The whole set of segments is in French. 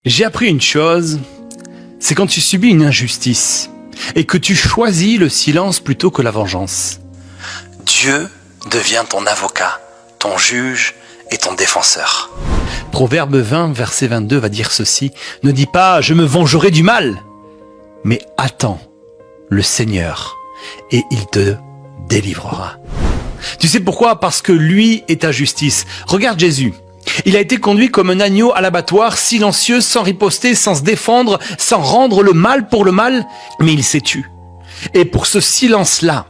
J'ai appris une chose, c'est quand tu subis une injustice et que tu choisis le silence plutôt que la vengeance. Dieu devient ton avocat, ton juge et ton défenseur. Proverbe 20, verset 22 va dire ceci, « Ne dis pas « je me vengerai du mal », mais attends le Seigneur et il te délivrera. » Tu sais pourquoi? Parce que lui est ta justice. Regarde Jésus. Il a été conduit comme un agneau à l'abattoir, silencieux, sans riposter, sans se défendre, sans rendre le mal pour le mal, mais il s'est tu. Et pour ce silence-là,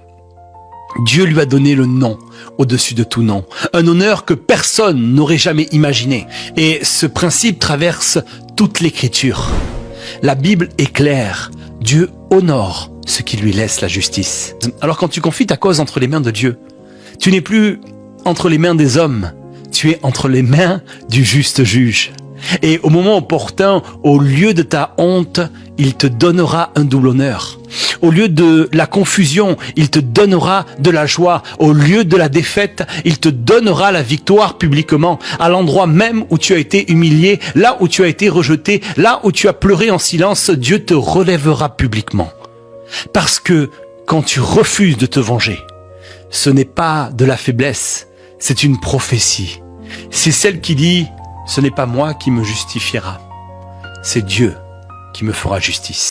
Dieu lui a donné le nom au-dessus de tout nom, un honneur que personne n'aurait jamais imaginé. Et ce principe traverse toute l'Écriture. La Bible est claire, Dieu honore ceux qui lui laissent la justice. Alors quand tu confies ta cause entre les mains de Dieu, tu n'es plus entre les mains des hommes, tu es entre les mains du juste juge. Et au moment opportun, au lieu de ta honte, il te donnera un double honneur. Au lieu de la confusion, il te donnera de la joie. Au lieu de la défaite, il te donnera la victoire publiquement. À l'endroit même où tu as été humilié, là où tu as été rejeté, là où tu as pleuré en silence, Dieu te relèvera publiquement. Parce que quand tu refuses de te venger, ce n'est pas de la faiblesse, c'est une prophétie. C'est celle qui dit « Ce n'est pas moi qui me justifiera, c'est Dieu qui me fera justice. »